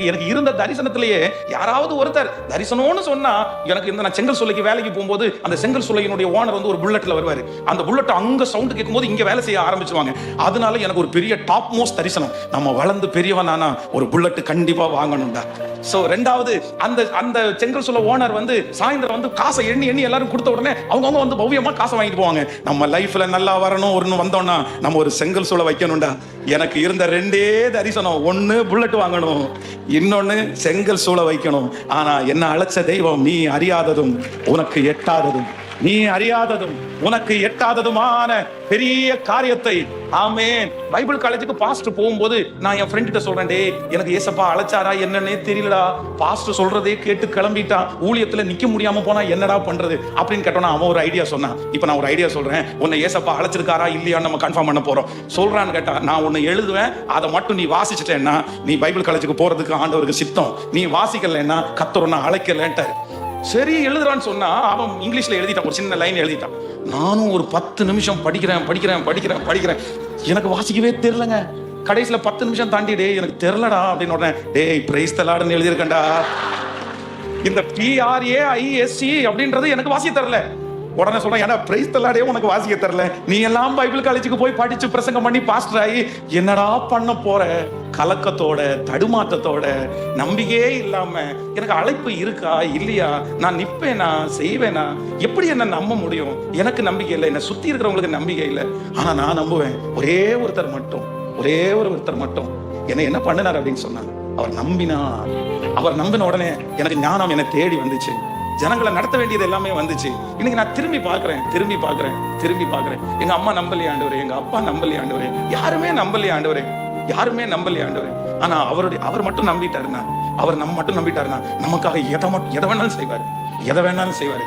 எனக்கு இருந்த தரிசனத்திலேயே யாராவது ஒருத்தர் தரிசனம்னு சொன்னா, எனக்கு இந்த நான் செங்கல் சூளைக்கு வேலைக்கு போகும்போது அந்த செங்கல் சூளையினுடைய ஓனர் வந்து ஒரு புல்லட்ல வருவாரு. அந்த புல்லட் அங்க சவுண்ட் கேட்கும்போது இங்க வேலை செய்ய ஆரம்பிச்சுவாங்க. அதனால எனக்கு ஒரு பெரிய டாப் மோஸ்ட் தரிசனம், நம்ம வளர்ந்து பெரியவனானா ஒரு புல்லட் கண்டிப்பா வாங்கணும்டா. சோ ரெண்டாவது அந்த செங்கல் சூளை ஓனர் வந்து சாயந்தரம் வந்து காசை எண்ணி எண்ணி எல்லாரும் கொடுத்த உடனே அவங்க வந்து பவ்யமா காசை வாங்கிட்டு போவாங்க. நம்ம லைஃப்ல நல்லா வரணும் ஒன்னு வந்தோம்னா நம்ம ஒரு செங்கல் சூளை வைக்கணும்டா. எனக்கு இருந்த ரெண்டே தரிசனம், ஒன்னு புல்லட் வாங்கணும், இன்னொன்னு செங்கல் சூளை வைக்கணும். ஆனா என்ன அழைச்ச தெய்வம் நீ அறியாததும் உனக்கு எட்டாததும், நீ அறியாததும் உனக்கு எட்டாததுமான பெரிய காரியத்தை. ஆமென். பைபிள் காலேஜுக்கு பாஸ்டர் போகும்போது நான் என் ஃப்ரெண்ட் கிட்ட சொல்றேன், டே எனக்கு ஏசப்பா அழைச்சாரா என்னன்னே தெரியலடா, பாஸ்டர் சொல்றதே கேட்டு கிளம்பிட்டான், ஊழியத்துல நிக்க முடியாம போனா என்னடா பண்றது அப்படின்னு கேட்டோம்னா அவன் ஒரு ஐடியா சொன்னான். இப்ப நான் ஒரு ஐடியா சொல்றேன், உன்னை ஏசப்பா அழைச்சிருக்காரா இல்லையான்னு நம்ம கன்ஃபார்ம் பண்ண போறோம். சொல்றான்னு கேட்டா நான் உன்னை எழுதுவேன், அதை மட்டும் நீ வாசிச்சுட்டேன்னா நீ பைபிள் காலேஜுக்கு போறதுக்கு ஆண்டவருக்கு சித்தம், நீ வாசிக்கலன்னா கர்த்தர் உன்னை அழைக்கலன்ட்டாரு. சரி எழுதுறான்னு சொன்னா அவன் இங்கிலீஷ்ல எழுதிட்டான், ஒரு சின்ன லைன் எழுதிட்டான். நானும் ஒரு 10 நிமிஷம் படிக்கிறேன், எனக்கு வாசிக்கவே தெரியலங்க. கடைசியில 10 நிமிஷம் தாண்டி டே எனக்கு தெரியலடா அப்படின்னு உடனே டேய் பிரைஸ் தி லார்ட்னு எழுதியிருக்கேன்டா. இந்த PRAISC அப்படின்றது எனக்கு வாசிக்க தெரியல. உடனே சொல்றேன், ஏன்னா பிரைஸ் தி லார்டே உனக்கு வாசிக்க தெரியல, நீ எல்லாம் பைபிள் காலேஜுக்கு போய் படிச்சு பிரசங்கம் பண்ணி பாஸ்டர் ஆகி என்னடா பண்ண போற? கலக்கத்தோட தடுமாற்றத்தோட நம்பிக்கையே இல்லாம எனக்கு அழைப்பு இருக்கா இல்லையா, நான் நிப்பேனா செய்வேனா, எப்படி என்ன நம்ப முடியும்? எனக்கு நம்பிக்கை இல்லை, என்னை சுத்தி இருக்கிறவங்களுக்கு நம்பிக்கை இல்லை. ஆனா நான் நம்புவேன், ஒரே ஒருத்தர் மட்டும் என்னை என்ன பண்ணினார் அப்படின்னு சொன்னார். அவர் நம்பினார். அவர் நம்பின உடனே எனக்கு ஞானம் என்னை தேடி வந்துச்சு, ஜனங்களை நடத்த வேண்டியது எல்லாமே வந்துச்சு. இன்னைக்கு நான் திரும்பி பார்க்கிறேன். எங்க அம்மா நம்பலையா ஆண்டவரே, எங்க அப்பா நம்பலையா ஆண்டவரே, யாருமே நம்பலையா ஆண்டவரே. ஆனா அவர் மட்டும் நம்பிட்டாருன்னா, அவர் நம்ம மட்டும் நம்பிட்டாருன்னா நமக்காக எதை வேணாலும் செய்வாரு.